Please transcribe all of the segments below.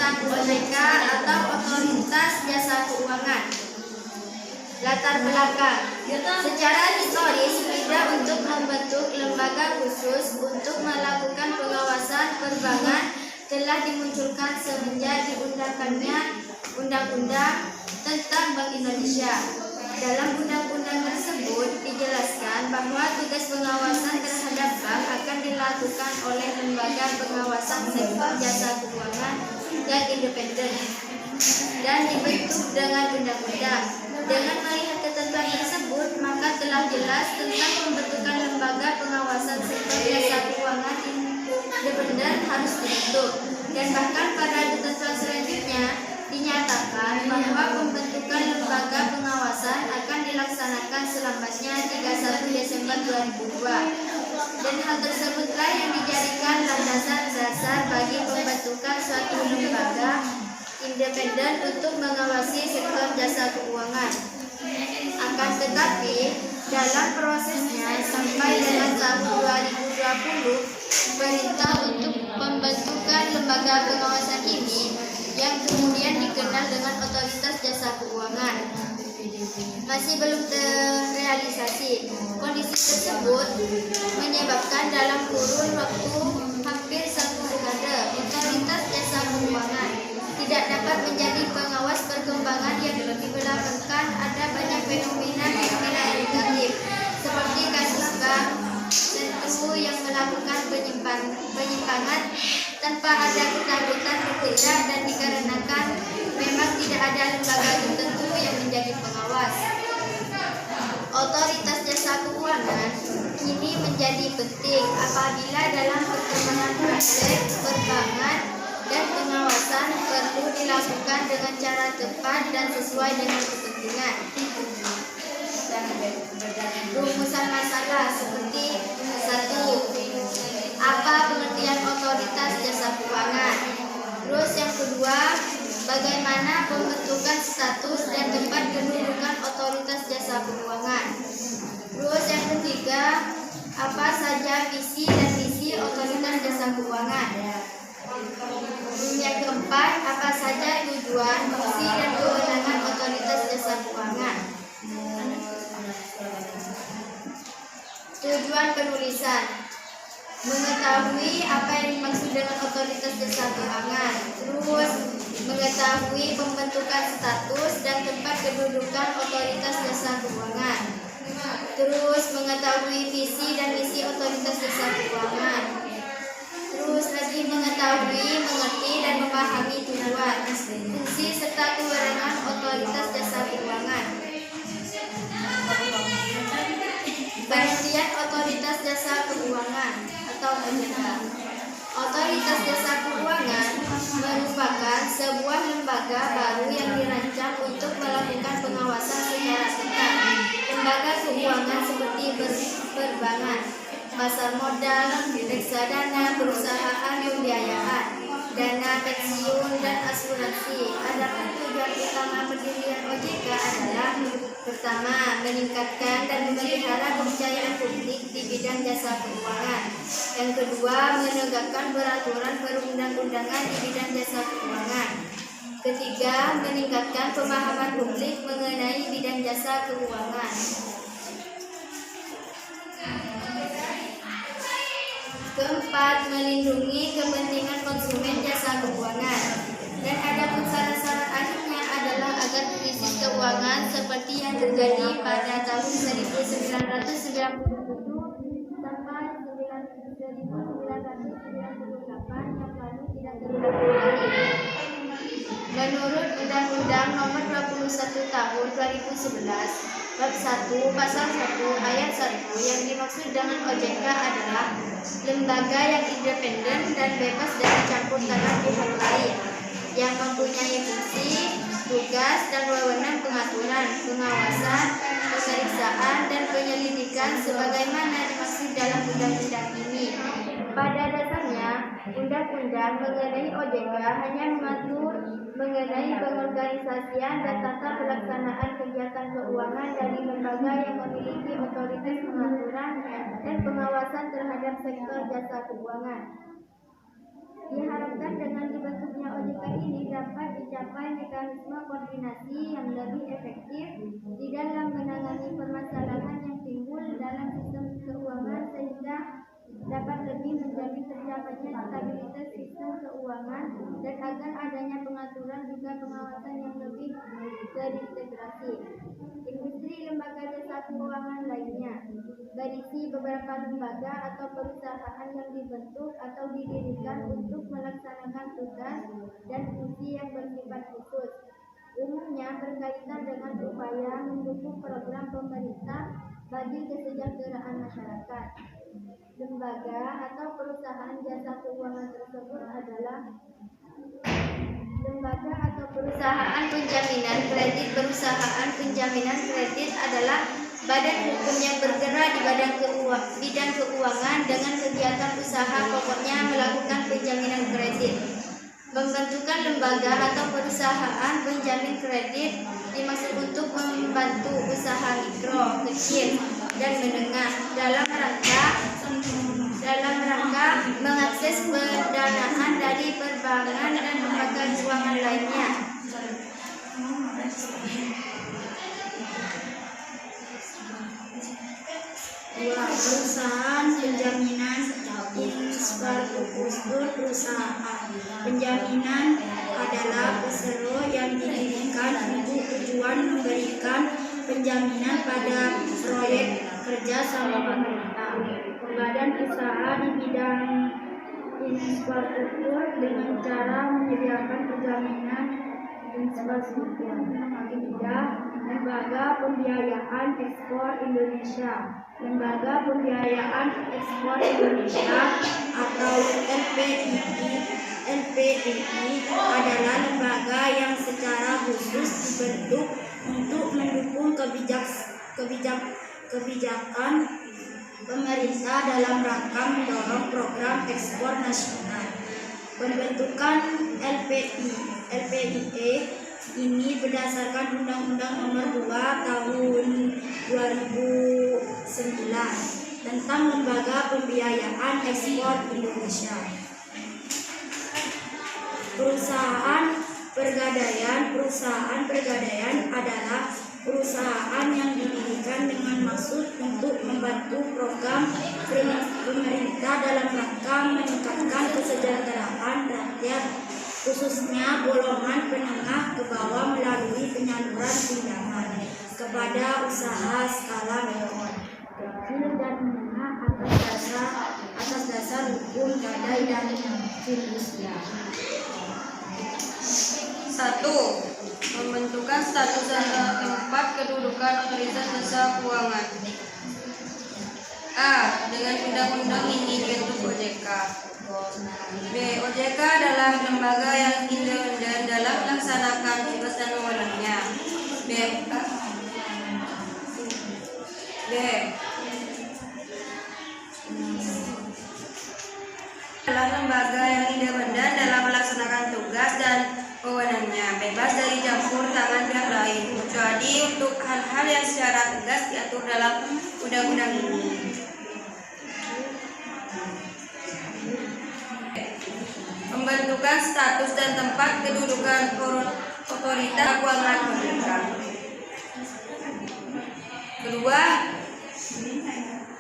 tentang OJK atau Otoritas Jasa Keuangan. Latar belakang. Secara historis, PIDA untuk membentuk lembaga khusus untuk melakukan pengawasan perbankan telah dimunculkan semenjak diundangkannya Undang-Undang tentang Bank Indonesia. Dalam undang-undang tersebut dijelaskan bahwa tugas pengawasan terhadap bank akan dilakukan oleh lembaga pengawasan sektor jasa keuangan yang independen dan dibentuk dengan undang-undang. Dengan melihat ketentuan tersebut, maka telah jelas tentang pembentukan lembaga pengawasan sektor jasa keuangan independen harus dibentuk. Dan bahkan pada ketentuan selanjutnya dinyatakan bahwa pembentukan lembaga pengawasan akan dilaksanakan selambatnya 31 Desember 2002. Dan hal tersebutlah yang dijadikan landasan dasar bagi pembentukan suatu lembaga independen untuk mengawasi sektor jasa keuangan. Akan tetapi, dalam prosesnya sampai dengan tahun 2020, perintah untuk pembentukan lembaga pengawasan ini yang kemudian dikenal dengan Otoritas Jasa Keuangan masih belum terrealisasi. Kondisi tersebut menyebabkan dalam kurun waktu hampir 1 dekade Otoritas Jasa Keuangan tidak dapat menjadi pengawas perkembangan yang dibelakangkan. Ada banyak fenomena yang negatif seperti kasus bank sentru yang melakukan penyimpangan tanpa ada ketakutan bertindak dan dikarenakan memang tidak ada lembaga tertentu yang menjadi pengawas. Otoritas Jasa Keuangan kini menjadi penting apabila dalam perkembangan praktek perbankan dan pengawasan perlu dilakukan dengan cara tepat dan sesuai dengan kepentingan. Rumusan masalah seperti 1. Apa pengertian Otoritas Jasa Keuangan? Terus yang kedua, bagaimana pembentukan status dan tempat kedudukan Otoritas Jasa Keuangan? Terus yang ketiga, apa saja visi dan misi Otoritas Jasa Keuangan? Yang keempat, apa saja tujuan, fungsi dan kewenangan Otoritas Jasa Keuangan? Tujuan penulisan: mengetahui apa yang dimaksud dengan Otoritas Jasa Keuangan. Terus mengetahui pembentukan status dan tempat kedudukan Otoritas Jasa Keuangan. Terus mengetahui visi dan misi Otoritas Jasa Keuangan. Terus lagi mengetahui, mengerti dan memahami tujuan, fungsi serta kewenangan Otoritas Jasa Keuangan. Pengertian Otoritas Jasa Keuangan atau OJK. Otoritas Jasa Keuangan merupakan sebuah lembaga baru yang dirancang untuk melakukan pengawasan secara ketat lembaga keuangan seperti perbankan, pasar modal, reksadana, perusahaan pembiayaan, dana pensiun dan asuransi. Adapun tujuan utama pendirian OJK adalah: pertama, meningkatkan dan memelihara kepercayaan publik di bidang jasa keuangan. Yang kedua, menegakkan peraturan perundang-undangan di bidang jasa keuangan. Ketiga, meningkatkan pemahaman publik mengenai bidang jasa keuangan. Keempat, melindungi kepentingan konsumen jasa keuangan. Dan adapun syarat-syarat akhirnya adalah agar krisis keuangan seperti yang terjadi pada tahun 1997 sampai 1998 yang lalu tidak terulang kembali. Menurut Undang-Undang Nomor 21 Tahun 2011 Bab 1 Pasal 1 Ayat 1, yang dimaksud dengan OJK adalah lembaga yang independen dan bebas dari campur tangan pihak lain, yang mempunyai fungsi, tugas, dan wewenang pengaturan, pengawasan, pemeriksaan, dan penyelidikan sebagaimana dimaksud dalam undang-undang ini. Pada dasarnya, undang-undang mengenai OJK hanya mengatur mengenai pengorganisasian dan tata pelaksanaan kegiatan keuangan dari lembaga yang memiliki otoritas pengaturan dan pengawasan terhadap sektor jasa keuangan. Diharapkan dengan dibentuknya OJK pembentukan ini dapat dicapai mekanisme koordinasi yang lebih efektif di dalam menangani permasalahan yang timbul dalam sistem keuangan sehingga dapat lebih menjamin tercapainya stabilitas sistem keuangan dan agar adanya pengaturan juga pengawasan yang lebih terintegrasi. Industri lembaga jasa keuangan lainnya berisi beberapa lembaga atau perusahaan yang dibentuk atau didirikan untuk melaksanakan tugas dan fungsi yang bersifat khusus. Umumnya berkaitan dengan upaya mendukung program pemerintah bagi kesejahteraan masyarakat. Lembaga atau perusahaan jasa keuangan tersebut adalah lembaga atau perusahaan penjaminan kredit. Perusahaan penjaminan kredit adalah badan hukum yang bergerak di bidang keuangan dengan kegiatan usaha pokoknya melakukan penjaminan kredit. Pembentukan lembaga atau perusahaan penjamin kredit dimaksud untuk membantu usaha mikro, kecil, dan menengah dalam rangka mengakses pendanaan dari perbankan dan lembaga keuangan lainnya. Perusahaan penjaminan infrastruktur. Perusahaan penjaminan adalah peserta yang didirikan untuk tujuan memberikan penjaminan pada proyek kerja sama pemerintah. Badan usaha di bidang infrastruktur dengan cara menyediakan penjaminan infrastruktur. Ketiga, Lembaga Pembiayaan Ekspor Indonesia. Lembaga Pembiayaan Ekspor Indonesia atau LPII adalah lembaga yang secara khusus dibentuk untuk mendukung kebijakan pemerintah dalam rangka mendorong program ekspor nasional. Pembentukan LPII ini berdasarkan Undang-Undang Nomor 2 Tahun 2009 tentang Lembaga Pembiayaan Ekspor Indonesia. Perusahaan pergadaian adalah perusahaan yang didirikan dengan maksud untuk membantu program pemerintah dalam rangka meningkatkan kesejahteraan rakyat, khususnya golongan menengah ke bawah melalui penyaluran pinjaman kepada usaha skala mikro, kecil dan menengah atas dasar hukum, gadai dan fidusia. 1. Pembentukan status dan tempat kedudukan otoritas jasa keuangan. A. Dengan undang-undang ini dibentuk OJK. B. OJK adalah lembaga yang independen dalam melaksanakan tugas dan wewenangnya. B. Adalah lembaga yang independen dalam melaksanakan tugas dan wewenangnya, bebas dari campur tangan pihak lain, kecuali untuk hal-hal yang secara tegas diatur dalam undang-undang ini. Pembentukan status dan tempat kedudukan otoritas keuangan pemerintah. Kedua,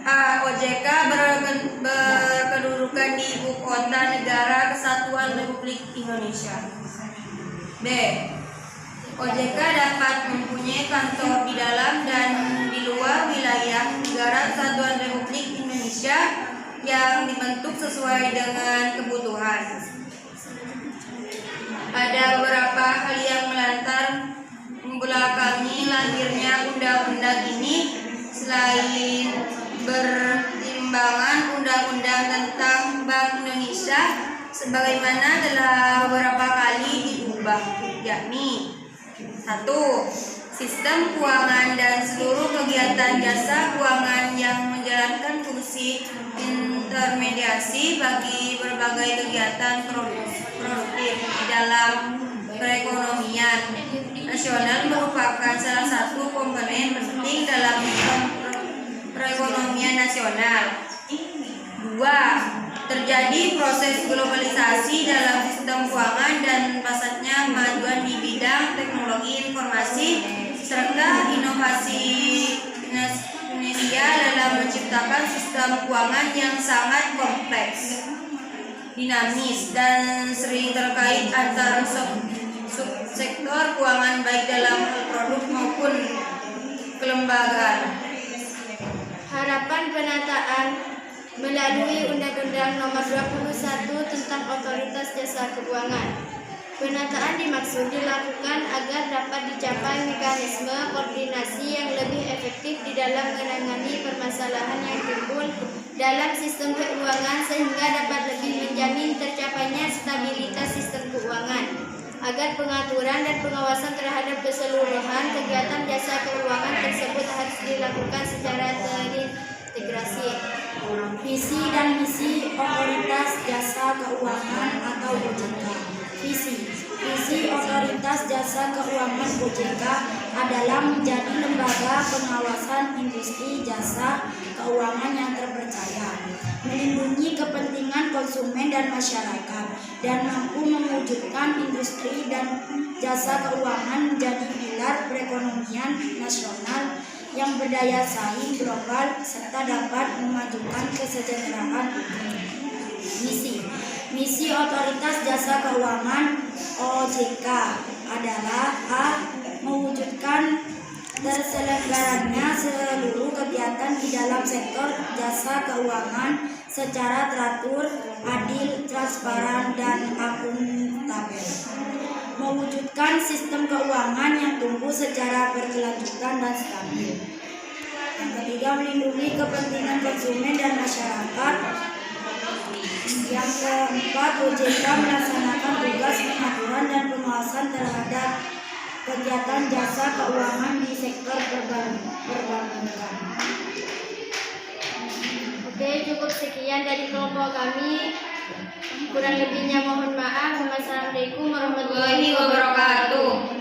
A. OJK berkedudukan di Ibu Kota Negara Kesatuan Republik Indonesia. B. OJK dapat mempunyai kantor di dalam dan di luar wilayah Negara Kesatuan Republik Indonesia yang dibentuk sesuai dengan kebutuhan. Ada beberapa hal yang membelakangi lahirnya undang-undang ini. Selain bertimbangan Undang-Undang tentang Bank Indonesia sebagaimana telah beberapa kali diubah, yakni 1. Sistem keuangan dan seluruh kegiatan jasa keuangan yang menjalankan fungsi intermediasi bagi berbagai kegiatan produktif di dalam perekonomian nasional merupakan salah satu komponen penting dalam perekonomian nasional. 2. Terjadi proses globalisasi dalam sistem keuangan dan pesatnya kemajuan di bidang teknologi informasi serta inovasi Indonesia dalam menciptakan sistem keuangan yang sangat kompleks, dinamis, dan sering terkait antar subsektor keuangan baik dalam produk maupun kelembagaan. Harapan penataan melalui Undang-Undang Nomor 21 tentang Otoritas Jasa Keuangan. Penataan dimaksud dilakukan agar dapat dicapai mekanisme koordinasi yang lebih efektif di dalam menangani permasalahan yang timbul dalam sistem keuangan sehingga dapat lebih menjamin tercapainya stabilitas sistem keuangan. Agar pengaturan dan pengawasan terhadap keseluruhan kegiatan jasa keuangan tersebut harus dilakukan secara terintegrasi. Visi dan misi Otoritas Jasa Keuangan atau OJK. Visi Otoritas Jasa Keuangan OJK adalah menjadi lembaga pengawasan industri jasa keuangan yang terpercaya, melindungi kepentingan konsumen dan masyarakat, dan mampu mewujudkan industri dan jasa keuangan menjadi pilar perekonomian nasional yang berdaya saing global serta dapat memajukan kesejahteraan umum. Misi Otoritas Jasa Keuangan OJK adalah A. Mewujudkan terselenggaranya seluruh kegiatan di dalam sektor jasa keuangan secara teratur, adil, transparan, dan akuntabel. Mewujudkan sistem keuangan yang tumbuh secara berkelanjutan dan stabil. Yang ketiga, melindungi kepentingan konsumen dan masyarakat. Yang keempat, OJK melaksanakan tugas pengaturan dan pengawasan terhadap kegiatan jasa keuangan di sektor perbankan. Oke, cukup sekian dari kelompok kami. Kurang lebihnya mohon maaf. Wassalamualaikum warahmatullahi wabarakatuh.